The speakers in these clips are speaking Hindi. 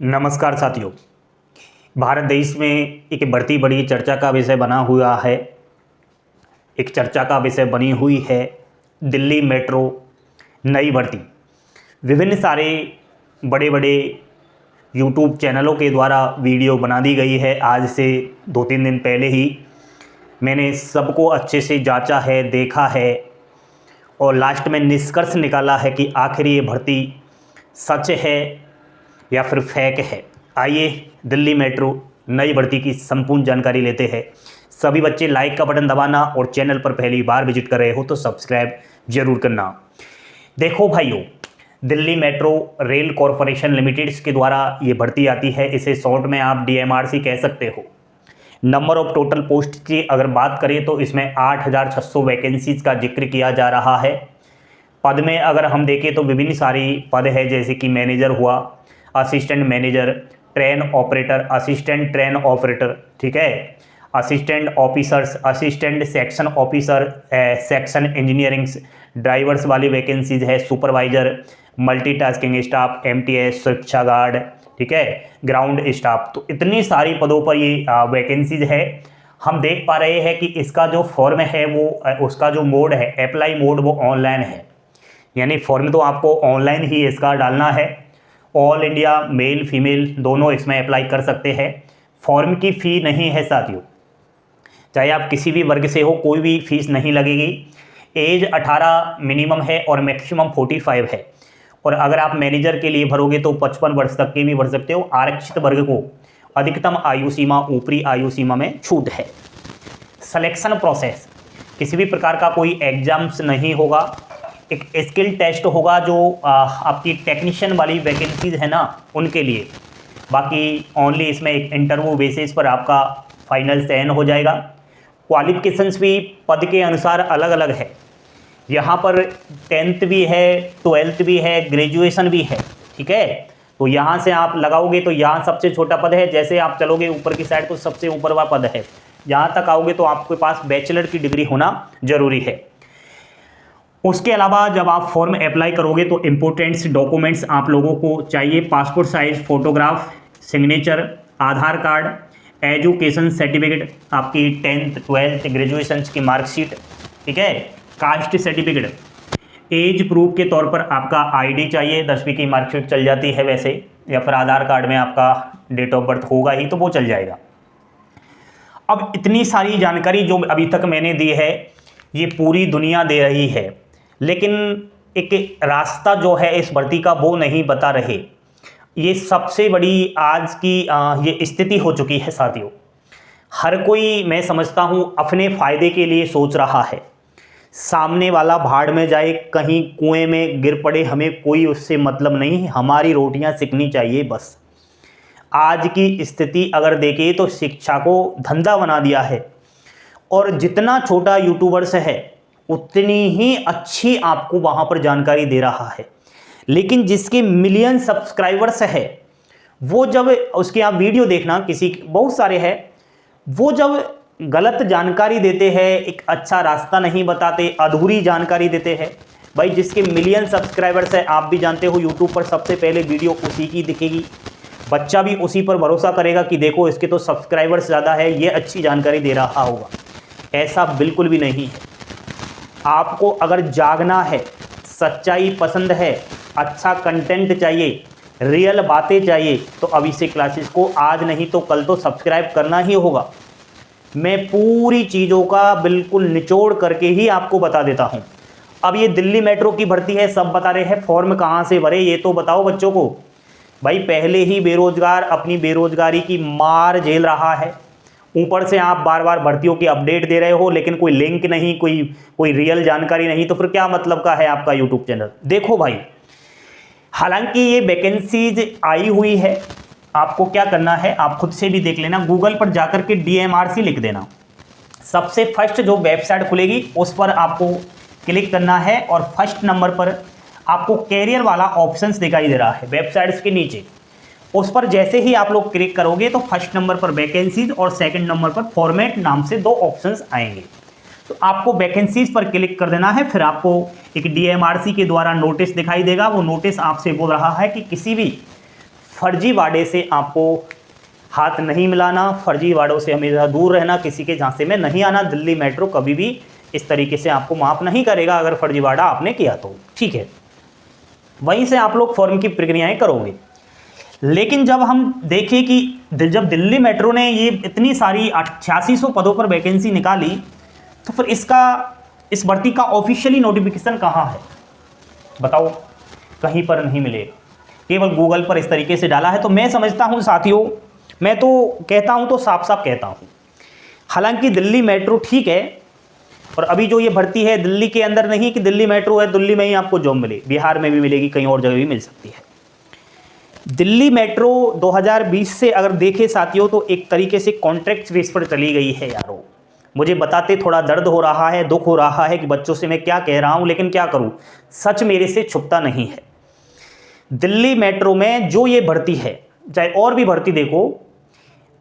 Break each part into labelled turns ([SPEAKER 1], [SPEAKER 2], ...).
[SPEAKER 1] नमस्कार साथियों। भारत देश में एक बढ़ती बड़ी चर्चा का विषय बना हुआ है। एक चर्चा का विषय बनी हुई है दिल्ली मेट्रो नई भर्ती। विभिन्न सारे बड़े बड़े यूट्यूब चैनलों के द्वारा वीडियो बना दी गई है। आज से 2-3 दिन पहले ही मैंने सबको अच्छे से जांचा है, देखा है और लास्ट में निष्कर्ष निकाला है कि आखिर ये भर्ती सच है या फिर फेक है। आइए दिल्ली मेट्रो नई भर्ती की संपूर्ण जानकारी लेते हैं। सभी बच्चे लाइक का बटन दबाना और चैनल पर पहली बार विजिट कर रहे हो तो सब्सक्राइब जरूर करना। देखो भाइयों, Delhi metro rail corporation limited के द्वारा ये भर्ती आती है। इसे शॉर्ट में आप DMRC कह सकते हो। नंबर ऑफ टोटल पोस्ट की अगर बात करें तो इसमें 8,600 वैकेंसीज का जिक्र किया जा रहा है। पद में अगर हम देखें तो विभिन्न सारी पद है, जैसे कि मैनेजर हुआ, assistant manager, train operator, assistant train operator, ठीक है, assistant officers, assistant section officer, section engineering, drivers वाली वैकेंसीज है, सुपरवाइजर, मल्टीटास्किंग स्टाफ, MTS, सुरक्षा गार्ड, ठीक है, ग्राउंड स्टाफ। तो इतनी सारी पदों पर ये वैकेंसीज है। हम देख पा रहे हैं कि इसका जो फॉर्म है वो उसका जो मोड है, अप्लाई मोड, वो ऑनलाइन है। यानी फॉर्म तो आपको ऑनलाइन ही इसका डालना है। ऑल इंडिया मेल फीमेल दोनों इसमें अप्लाई कर सकते हैं। फॉर्म की फ़ी नहीं है साथियों, चाहे आप किसी भी वर्ग से हो, कोई भी फीस नहीं लगेगी। एज 18 मिनिमम है और मैक्सिमम 45 है। और अगर आप मैनेजर के लिए भरोगे तो 55 वर्ष तक के भी भर सकते हो। आरक्षित वर्ग को अधिकतम आयु सीमा, ऊपरी आयु सीमा में छूट है। सिलेक्शन प्रोसेस, किसी भी प्रकार का कोई एग्जाम्स नहीं होगा। एक स्किल टेस्ट होगा जो आपकी टेक्नीशियन वाली वैकेंसीज है ना, उनके लिए। बाकी ओनली इसमें एक इंटरव्यू बेसिस पर आपका फाइनल चयन हो जाएगा। क्वालिफिकेशंस भी पद के अनुसार अलग अलग है। यहाँ पर 10th भी है, 12th भी है, ग्रेजुएशन भी है, ठीक है। तो यहाँ से आप लगाओगे तो यहाँ सबसे छोटा पद है। जैसे आप चलोगे ऊपर की साइड तो सबसे ऊपर वाला पद है। यहाँ तक आओगे तो आपके पास बैचलर की डिग्री होना जरूरी है। उसके अलावा जब आप फॉर्म अप्लाई करोगे तो इम्पोर्टेंट्स डॉक्यूमेंट्स आप लोगों को चाहिए। पासपोर्ट साइज फोटोग्राफ, सिग्नेचर, आधार कार्ड, एजुकेशन सर्टिफिकेट, आपकी 10th 12th ग्रेजुएशन की मार्कशीट, ठीक है, कास्ट सर्टिफिकेट, एज प्रूफ के तौर पर आपका ID चाहिए। 10वीं की मार्कशीट चल जाती है वैसे, या फिर आधार कार्ड में आपका डेट ऑफ बर्थ होगा ही तो वो चल जाएगा। अब इतनी सारी जानकारी जो अभी तक मैंने दी है ये पूरी दुनिया दे रही है, लेकिन एक रास्ता जो है इस भर्ती का वो नहीं बता रहे। ये सबसे बड़ी आज की ये स्थिति हो चुकी है साथियों। हर कोई, मैं समझता हूँ, अपने फ़ायदे के लिए सोच रहा है। सामने वाला भाड़ में जाए, कहीं कुएं में गिर पड़े, हमें कोई उससे मतलब नहीं। हमारी रोटियां सिकनी चाहिए बस। आज की स्थिति अगर देखें तो शिक्षा को धंधा बना दिया है और जितना छोटा यूट्यूबर्स है उतनी ही अच्छी आपको वहाँ पर जानकारी दे रहा है। लेकिन जिसके मिलियन सब्सक्राइबर्स है वो जब उसके आप वीडियो देखना, किसी बहुत सारे हैं, वो जब गलत जानकारी देते हैं, एक अच्छा रास्ता नहीं बताते, अधूरी जानकारी देते हैं। भाई जिसके मिलियन सब्सक्राइबर्स है, आप भी जानते हो यूट्यूब पर सबसे पहले वीडियो उसी की दिखेगी। बच्चा भी उसी पर भरोसा करेगा कि देखो इसके तो सब्सक्राइबर्स ज़्यादा है, ये अच्छी जानकारी दे रहा होगा। ऐसा बिल्कुल भी नहीं है। आपको अगर जागना है, सच्चाई पसंद है, अच्छा कंटेंट चाहिए, रियल बातें चाहिए, तो अभिषेक क्लासेस को आज नहीं तो कल तो सब्सक्राइब करना ही होगा। मैं पूरी चीज़ों का बिल्कुल निचोड़ करके ही आपको बता देता हूँ। अब ये दिल्ली मेट्रो की भर्ती है, सब बता रहे हैं फॉर्म कहाँ से भरे, ये तो बताओ बच्चों को। भाई पहले ही बेरोजगार अपनी बेरोजगारी की मार झेल रहा है, ऊपर से आप बार बार भर्तियों की अपडेट दे रहे हो, लेकिन कोई लिंक नहीं, कोई रियल जानकारी नहीं, तो फिर क्या मतलब का है आपका यूट्यूब चैनल। देखो भाई, हालांकि ये वैकेंसीज आई हुई है, आपको क्या करना है आप खुद से भी देख लेना। गूगल पर जाकर के DMRC लिख देना, सबसे फर्स्ट जो वेबसाइट खुलेगी उस पर आपको क्लिक करना है और फर्स्ट नंबर पर आपको कैरियर वाला ऑप्शंस दिखाई दे रहा है वेबसाइट्स के नीचे। उस पर जैसे ही आप लोग क्लिक करोगे तो फर्स्ट नंबर पर वैकेंसीज और सेकंड नंबर पर फॉर्मेट नाम से 2 ऑप्शंस आएंगे। तो आपको वैकेंसीज पर क्लिक कर देना है। फिर आपको एक DMRC के द्वारा नोटिस दिखाई देगा। वो नोटिस आपसे बोल रहा है कि किसी भी फर्जीवाड़े से आपको हाथ नहीं मिलाना, फर्जीवाड़ों से हमेशा दूर रहना, किसी के झांसे में नहीं आना। दिल्ली मेट्रो कभी भी इस तरीके से आपको माफ़ नहीं करेगा अगर फर्जीवाड़ा आपने किया तो, ठीक है। वहीं से आप लोग फॉर्म की प्रक्रियाएं करोगे। लेकिन जब हम देखें कि जब दिल्ली मेट्रो ने ये इतनी सारी 8600 पदों पर वैकेंसी निकाली, तो फिर इस भर्ती का ऑफिशियली नोटिफिकेशन कहाँ है बताओ? कहीं पर नहीं मिलेगा, केवल गूगल पर इस तरीके से डाला है। तो मैं समझता हूँ साथियों, मैं तो कहता हूँ, तो साफ साफ कहता हूँ, हालांकि दिल्ली मेट्रो ठीक है, और अभी जो ये भर्ती है दिल्ली के अंदर नहीं कि दिल्ली मेट्रो है दिल्ली में ही आपको जॉब मिले, बिहार में भी मिलेगी, कहीं और जगह भी मिल सकती है। दिल्ली मेट्रो 2020 से अगर देखें साथियों, तो एक तरीके से कॉन्ट्रैक्ट बेस पर चली गई है यारो। मुझे बताते थोड़ा दर्द हो रहा है, दुख हो रहा है कि बच्चों से मैं क्या कह रहा हूँ, लेकिन क्या करूँ, सच मेरे से छुपता नहीं है। दिल्ली मेट्रो में जो ये भर्ती है, चाहे और भी भर्ती देखो,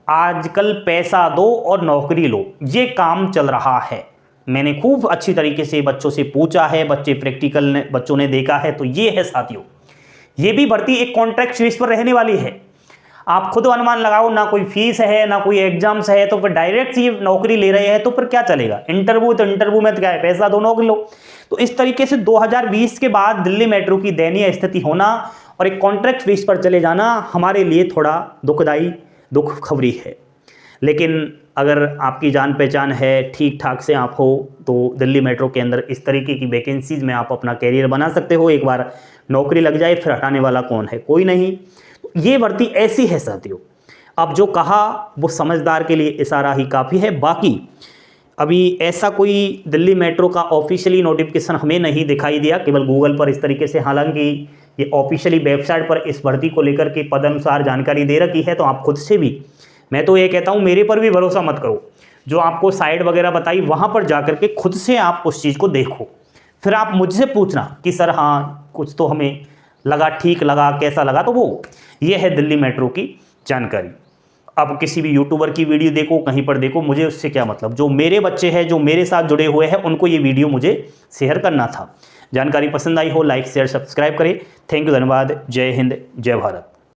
[SPEAKER 1] आजकल पैसा दो और नौकरी लो, ये काम चल रहा है। मैंने खूब अच्छी तरीके से बच्चों से पूछा है, बच्चों ने देखा है, तो ये है साथियों। ये भी भर्ती एक कॉन्ट्रैक्ट बेस पर रहने वाली है। आप खुद अनुमान लगाओ, ना कोई फीस है ना कोई एग्जाम्स है, तो फिर डायरेक्ट ये नौकरी ले रहे हैं, तो फिर क्या चलेगा? इंटरव्यू में तो क्या है, पैसा दो नौकरी लो। तो इस तरीके से 2020 के बाद दिल्ली मेट्रो की दयनीय स्थिति होना और एक कॉन्ट्रैक्ट बेस पर चले जाना हमारे लिए थोड़ा दुख खबरी है। लेकिन अगर आपकी जान पहचान है, ठीक ठाक से आप हो, तो दिल्ली मेट्रो के अंदर इस तरीके की वैकेंसीज में आप अपना कैरियर बना सकते हो। एक बार नौकरी लग जाए फिर हटाने वाला कौन है? कोई नहीं। तो ये भर्ती ऐसी है साथियों। अब जो कहा वो समझदार के लिए इशारा ही काफ़ी है। बाकी अभी ऐसा कोई दिल्ली मेट्रो का ऑफिशियली नोटिफिकेशन हमें नहीं दिखाई दिया, केवल गूगल पर इस तरीके से। हालांकि ये ऑफिशियली वेबसाइट पर इस भर्ती को लेकर के पद अनुसार जानकारी दे रखी है, तो आप खुद से भी, मैं तो ये कहता हूँ मेरे पर भी भरोसा मत करो, जो आपको साइट वगैरह बताई वहाँ पर जा करके खुद से आप उस चीज़ को देखो, फिर आप मुझसे पूछना कि सर हाँ कुछ तो हमें लगा, ठीक लगा, कैसा लगा। तो वो ये है दिल्ली मेट्रो की जानकारी। अब किसी भी यूट्यूबर की वीडियो देखो, कहीं पर देखो, मुझे उससे क्या मतलब। जो मेरे बच्चे हैं, जो मेरे साथ जुड़े हुए हैं, उनको ये वीडियो मुझे शेयर करना था। जानकारी पसंद आई हो, लाइक शेयर सब्सक्राइब करें। थैंक यू, धन्यवाद। जय हिंद, जय भारत।